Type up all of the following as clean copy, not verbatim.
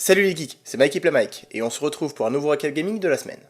Salut les geeks, c'est Mike et Mike, et on se retrouve pour un nouveau récap gaming de la semaine.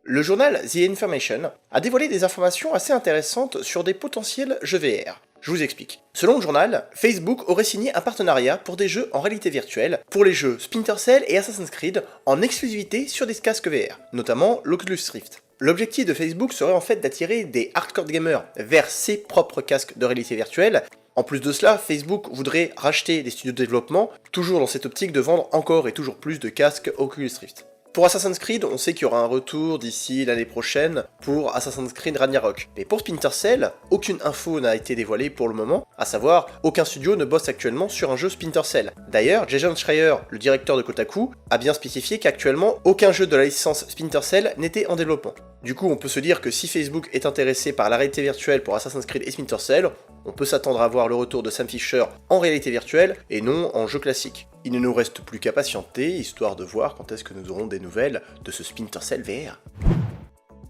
Le journal The Information a dévoilé des informations assez intéressantes sur des potentiels jeux VR. Je vous explique. Selon le journal, Facebook aurait signé un partenariat pour des jeux en réalité virtuelle pour les jeux Splinter Cell et Assassin's Creed en exclusivité sur des casques VR, notamment l'Oculus Rift. L'objectif de Facebook serait en fait d'attirer des hardcore gamers vers ses propres casques de réalité virtuelle. En plus de cela, Facebook voudrait racheter des studios de développement, toujours dans cette optique de vendre encore et toujours plus de casques Oculus Rift. Pour Assassin's Creed, on sait qu'il y aura un retour d'ici l'année prochaine pour Assassin's Creed Ragnarok. Mais pour Splinter Cell, aucune info n'a été dévoilée pour le moment, à savoir, aucun studio ne bosse actuellement sur un jeu Splinter Cell. D'ailleurs, Jason Schreier, le directeur de Kotaku, a bien spécifié qu'actuellement, aucun jeu de la licence Splinter Cell n'était en développement. Du coup, on peut se dire que si Facebook est intéressé par la réalité virtuelle pour Assassin's Creed et Splinter Cell, on peut s'attendre à voir le retour de Sam Fisher en réalité virtuelle et non en jeu classique. Il ne nous reste plus qu'à patienter, histoire de voir quand est-ce que nous aurons des nouvelles de ce Splinter Cell VR.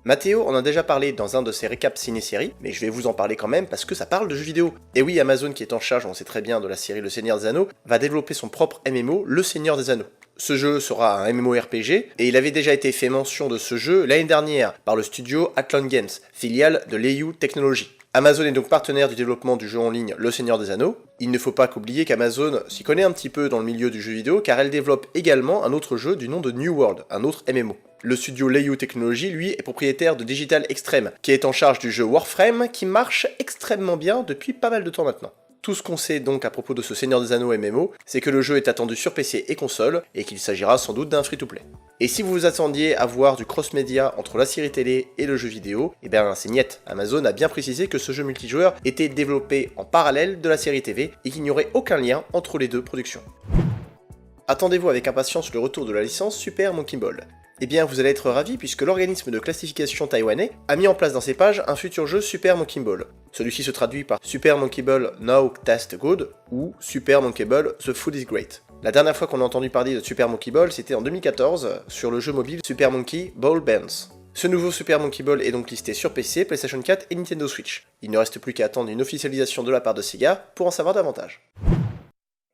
Mathéo en a déjà parlé dans un de ses récaps ciné-séries, mais je vais vous en parler quand même parce que ça parle de jeux vidéo. Et oui, Amazon qui est en charge, on sait très bien, de la série Le Seigneur des Anneaux, va développer son propre MMO, Le Seigneur des Anneaux. Ce jeu sera un MMORPG, et il avait déjà été fait mention de ce jeu l'année dernière par le studio Athlon Games, filiale de Leyou Technologies. Amazon est donc partenaire du développement du jeu en ligne Le Seigneur des Anneaux. Il ne faut pas qu'oublier qu'Amazon s'y connaît un petit peu dans le milieu du jeu vidéo car elle développe également un autre jeu du nom de New World, un autre MMO. Le studio Leyou Technologies, lui, est propriétaire de Digital Extreme, qui est en charge du jeu Warframe qui marche extrêmement bien depuis pas mal de temps maintenant. Tout ce qu'on sait donc à propos de ce Seigneur des Anneaux MMO, c'est que le jeu est attendu sur PC et console, et qu'il s'agira sans doute d'un free-to-play. Et si vous vous attendiez à voir du cross-média entre la série télé et le jeu vidéo, eh bien c'est niet. Amazon a bien précisé que ce jeu multijoueur était développé en parallèle de la série TV, et qu'il n'y aurait aucun lien entre les deux productions. Attendez-vous avec impatience le retour de la licence Super Monkey Ball. Eh bien vous allez être ravis puisque l'organisme de classification taïwanais a mis en place dans ses pages un futur jeu Super Monkey Ball. Celui-ci se traduit par Super Monkey Ball Now Taste Good ou Super Monkey Ball The Food is Great. La dernière fois qu'on a entendu parler de Super Monkey Ball, c'était en 2014 sur le jeu mobile Super Monkey Ball Bands. Ce nouveau Super Monkey Ball est donc listé sur PC, PlayStation 4 et Nintendo Switch. Il ne reste plus qu'à attendre une officialisation de la part de Sega pour en savoir davantage.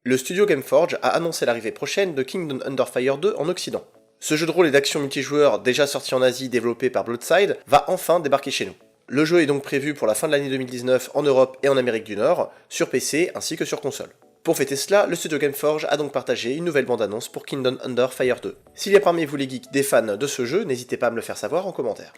Le studio Gameforge a annoncé l'arrivée prochaine de Kingdom Under Fire 2 en Occident. Ce jeu de rôle et d'action multijoueur déjà sorti en Asie développé par Bloodside va enfin débarquer chez nous. Le jeu est donc prévu pour la fin de l'année 2019 en Europe et en Amérique du Nord, sur PC ainsi que sur console. Pour fêter cela, le studio Gameforge a donc partagé une nouvelle bande-annonce pour Kingdom Under Fire 2. S'il y a parmi vous les geeks des fans de ce jeu, n'hésitez pas à me le faire savoir en commentaire.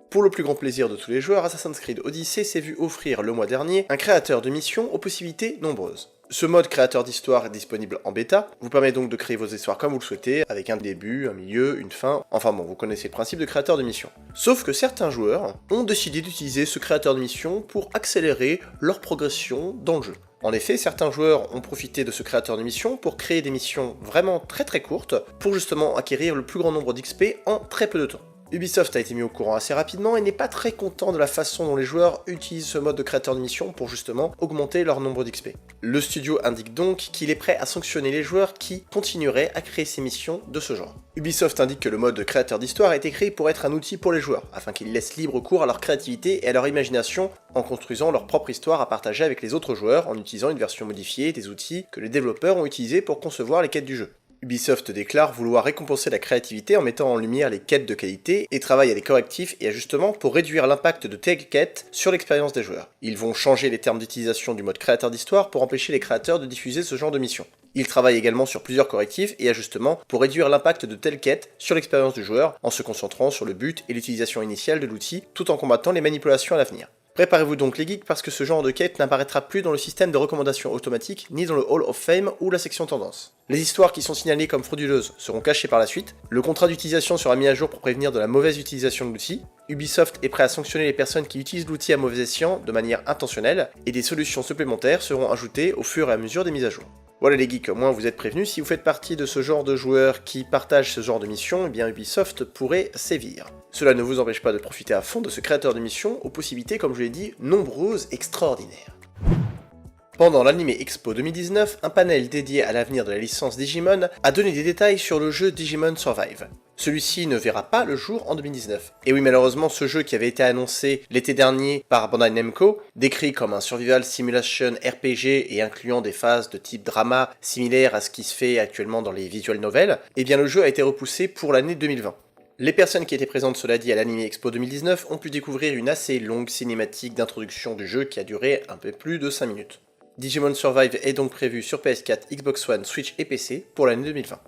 Pour le plus grand plaisir de tous les joueurs, Assassin's Creed Odyssey s'est vu offrir le mois dernier un créateur de missions aux possibilités nombreuses. Ce mode créateur d'histoire est disponible en bêta, vous permet donc de créer vos histoires comme vous le souhaitez, avec un début, un milieu, une fin, enfin bon, vous connaissez le principe de créateur de mission. Sauf que certains joueurs ont décidé d'utiliser ce créateur de mission pour accélérer leur progression dans le jeu. En effet, certains joueurs ont profité de ce créateur de mission pour créer des missions vraiment très courtes, pour justement acquérir le plus grand nombre d'XP en très peu de temps. Ubisoft a été mis au courant assez rapidement et n'est pas très content de la façon dont les joueurs utilisent ce mode de créateur de mission pour justement augmenter leur nombre d'XP. Le studio indique donc qu'il est prêt à sanctionner les joueurs qui continueraient à créer ces missions de ce genre. Ubisoft indique que le mode de créateur d'histoire a été créé pour être un outil pour les joueurs, afin qu'ils laissent libre cours à leur créativité et à leur imagination en construisant leur propre histoire à partager avec les autres joueurs en utilisant une version modifiée des outils que les développeurs ont utilisés pour concevoir les quêtes du jeu. Ubisoft déclare vouloir récompenser la créativité en mettant en lumière les quêtes de qualité et travaille à des correctifs et ajustements pour réduire l'impact de telles quêtes sur l'expérience des joueurs. Ils vont changer les termes d'utilisation du mode créateur d'histoire pour empêcher les créateurs de diffuser ce genre de mission. Ils travaillent également sur plusieurs correctifs et ajustements pour réduire l'impact de telles quêtes sur l'expérience du joueur en se concentrant sur le but et l'utilisation initiale de l'outil tout en combattant les manipulations à l'avenir. Préparez-vous donc les geeks parce que ce genre de quête n'apparaîtra plus dans le système de recommandation automatique ni dans le Hall of Fame ou la section tendance. Les histoires qui sont signalées comme frauduleuses seront cachées par la suite, le contrat d'utilisation sera mis à jour pour prévenir de la mauvaise utilisation de l'outil, Ubisoft est prêt à sanctionner les personnes qui utilisent l'outil à mauvais escient de manière intentionnelle, et des solutions supplémentaires seront ajoutées au fur et à mesure des mises à jour. Voilà les geeks, au moins vous êtes prévenus, si vous faites partie de ce genre de joueurs qui partagent ce genre de mission, eh bien Ubisoft pourrait sévir. Cela ne vous empêche pas de profiter à fond de ce créateur de mission, aux possibilités, comme je l'ai dit, nombreuses, extraordinaires. Pendant l'Anime Expo 2019, un panel dédié à l'avenir de la licence Digimon a donné des détails sur le jeu Digimon Survive. Celui-ci ne verra pas le jour en 2019. Et oui, malheureusement, ce jeu qui avait été annoncé l'été dernier par Bandai Namco, décrit comme un survival simulation RPG et incluant des phases de type drama similaires à ce qui se fait actuellement dans les visual novels, eh bien le jeu a été repoussé pour l'année 2020. Les personnes qui étaient présentes, cela dit, à l'Anime Expo 2019 ont pu découvrir une assez longue cinématique d'introduction du jeu qui a duré un peu plus de 5 minutes. Digimon Survive est donc prévu sur PS4, Xbox One, Switch et PC pour l'année 2020.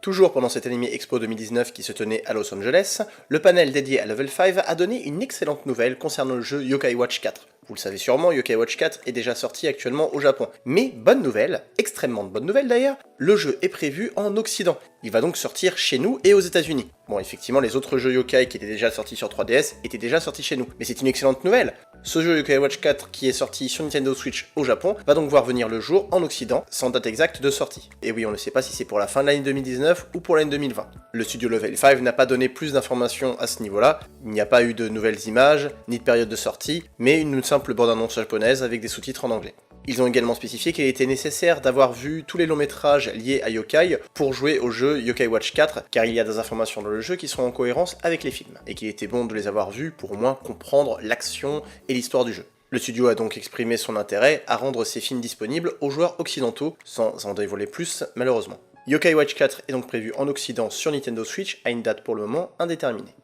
Toujours pendant cette Anime Expo 2019 qui se tenait à Los Angeles, le panel dédié à Level 5 a donné une excellente nouvelle concernant le jeu Yokai Watch 4. Vous le savez sûrement, Yokai Watch 4 est déjà sorti actuellement au Japon. Mais bonne nouvelle, extrêmement bonne nouvelle d'ailleurs, le jeu est prévu en Occident. Il va donc sortir chez nous et aux États-Unis. Bon, effectivement, les autres jeux Yokai qui étaient déjà sortis sur 3DS étaient déjà sortis chez nous. Mais c'est une excellente nouvelle. Ce jeu Yokai Watch 4 qui est sorti sur Nintendo Switch au Japon va donc voir venir le jour en Occident, sans date exacte de sortie. Et oui, on ne sait pas si c'est pour la fin de l'année 2019 ou pour l'année 2020. Le studio Level 5 n'a pas donné plus d'informations à ce niveau-là, il n'y a pas eu de nouvelles images, ni de période de sortie, mais une simple bande-annonce japonaise avec des sous-titres en anglais. Ils ont également spécifié qu'il était nécessaire d'avoir vu tous les longs métrages liés à Yokai pour jouer au jeu Yokai Watch 4, car il y a des informations dans le jeu qui sont en cohérence avec les films, et qu'il était bon de les avoir vus pour au moins comprendre l'action et l'histoire du jeu. Le studio a donc exprimé son intérêt à rendre ces films disponibles aux joueurs occidentaux, sans en dévoiler plus malheureusement. Yokai Watch 4 est donc prévu en Occident sur Nintendo Switch à une date pour le moment indéterminée.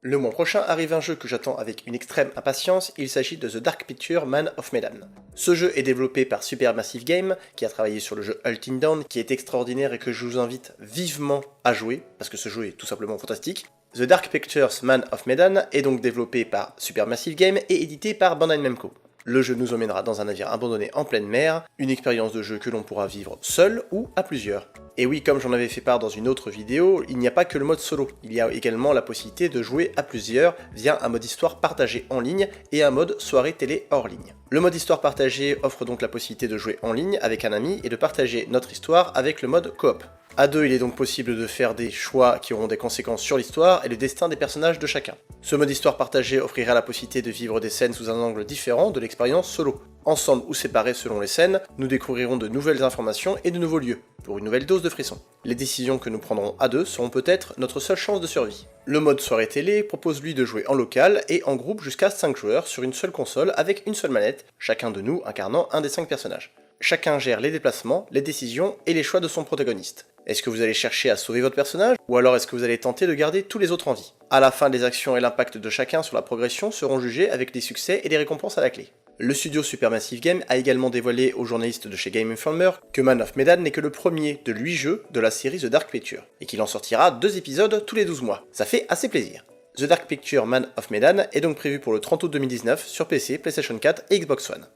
Le mois prochain arrive un jeu que j'attends avec une extrême impatience, il s'agit de The Dark Picture Man of Medan. Ce jeu est développé par Supermassive Games, qui a travaillé sur le jeu Until Dawn, qui est extraordinaire et que je vous invite vivement à jouer, parce que ce jeu est tout simplement fantastique. The Dark Pictures Man of Medan est donc développé par Supermassive Games et édité par Bandai Namco. Le jeu nous emmènera dans un navire abandonné en pleine mer, une expérience de jeu que l'on pourra vivre seul ou à plusieurs. Et oui, comme j'en avais fait part dans une autre vidéo, il n'y a pas que le mode solo, il y a également la possibilité de jouer à plusieurs via un mode histoire partagé en ligne et un mode soirée télé hors ligne. Le mode histoire partagé offre donc la possibilité de jouer en ligne avec un ami et de partager notre histoire avec le mode coop. À deux, il est donc possible de faire des choix qui auront des conséquences sur l'histoire et le destin des personnages de chacun. Ce mode histoire partagé offrira la possibilité de vivre des scènes sous un angle différent de l'expérience solo. Ensemble ou séparés selon les scènes, nous découvrirons de nouvelles informations et de nouveaux lieux, pour une nouvelle dose de frisson. Les décisions que nous prendrons à deux seront peut-être notre seule chance de survie. Le mode soirée télé propose lui de jouer en local et en groupe jusqu'à 5 joueurs sur une seule console avec une seule manette, chacun de nous incarnant un des 5 personnages. Chacun gère les déplacements, les décisions et les choix de son protagoniste. Est-ce que vous allez chercher à sauver votre personnage, ou alors est-ce que vous allez tenter de garder tous les autres en vie? À la fin, les actions et l'impact de chacun sur la progression seront jugés avec les succès et les récompenses à la clé. Le studio Supermassive Games a également dévoilé aux journalistes de chez Game Informer que Man of Medan n'est que le premier de 8 jeux de la série The Dark Picture, et qu'il en sortira 2 épisodes tous les 12 mois. Ça fait assez plaisir. The Dark Picture Man of Medan est donc prévu pour le 30 août 2019 sur PC, PlayStation 4 et Xbox One.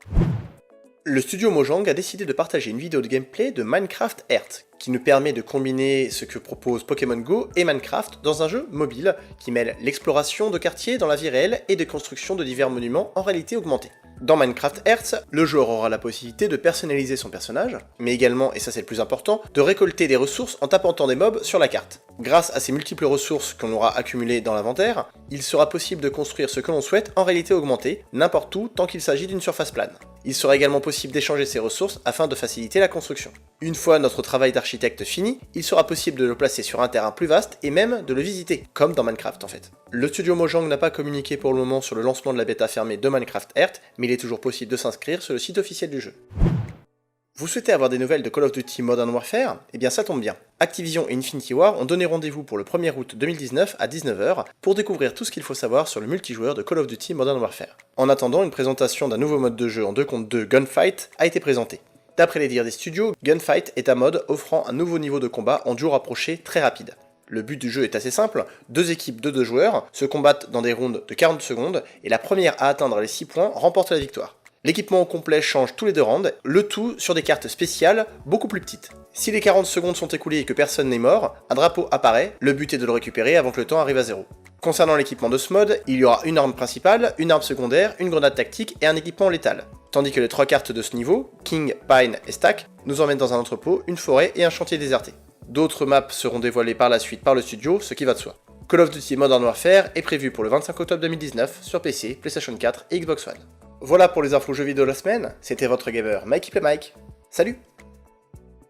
Le studio Mojang a décidé de partager une vidéo de gameplay de Minecraft Earth, qui nous permet de combiner ce que propose Pokémon Go et Minecraft dans un jeu mobile qui mêle l'exploration de quartiers dans la vie réelle et de construction de divers monuments en réalité augmentée. Dans Minecraft Earth, le joueur aura la possibilité de personnaliser son personnage, mais également, et ça c'est le plus important, de récolter des ressources en tapentant des mobs sur la carte. Grâce à ces multiples ressources qu'on aura accumulées dans l'inventaire, il sera possible de construire ce que l'on souhaite en réalité augmentée, n'importe où tant qu'il s'agit d'une surface plane. Il sera également possible d'échanger ces ressources afin de faciliter la construction. Une fois notre travail d'architecte fini, il sera possible de le placer sur un terrain plus vaste et même de le visiter, comme dans Minecraft en fait. Le studio Mojang n'a pas communiqué pour le moment sur le lancement de la bêta fermée de Minecraft Earth, mais il est toujours possible de s'inscrire sur le site officiel du jeu. Vous souhaitez avoir des nouvelles de Call of Duty Modern Warfare? Eh bien ça tombe bien. Activision et Infinity Ward ont donné rendez-vous pour le 1er août 2019 à 19h pour découvrir tout ce qu'il faut savoir sur le multijoueur de Call of Duty Modern Warfare. En attendant, une présentation d'un nouveau mode de jeu en 2 contre 2 Gunfight a été présentée. D'après les dires des studios, Gunfight est un mode offrant un nouveau niveau de combat en duo rapproché très rapide. Le but du jeu est assez simple, 2 équipes de 2 joueurs se combattent dans des rounds de 40 secondes et la première à atteindre les 6 points remporte la victoire. L'équipement au complet change tous les 2 rounds, le tout sur des cartes spéciales beaucoup plus petites. Si les 40 secondes sont écoulées et que personne n'est mort, un drapeau apparaît, le but est de le récupérer avant que le temps arrive à 0. Concernant l'équipement de ce mode, il y aura une arme principale, une arme secondaire, une grenade tactique et un équipement létal. Tandis que les 3 cartes de ce niveau, King, Pine et Stack, nous emmènent dans un entrepôt, une forêt et un chantier déserté. D'autres maps seront dévoilées par la suite par le studio, ce qui va de soi. Call of Duty Modern Warfare est prévu pour le 25 octobre 2019 sur PC, PlayStation 4 et Xbox One. Voilà pour les infos jeux vidéo de la semaine, c'était votre gamer Mikey Play Mike. Salut!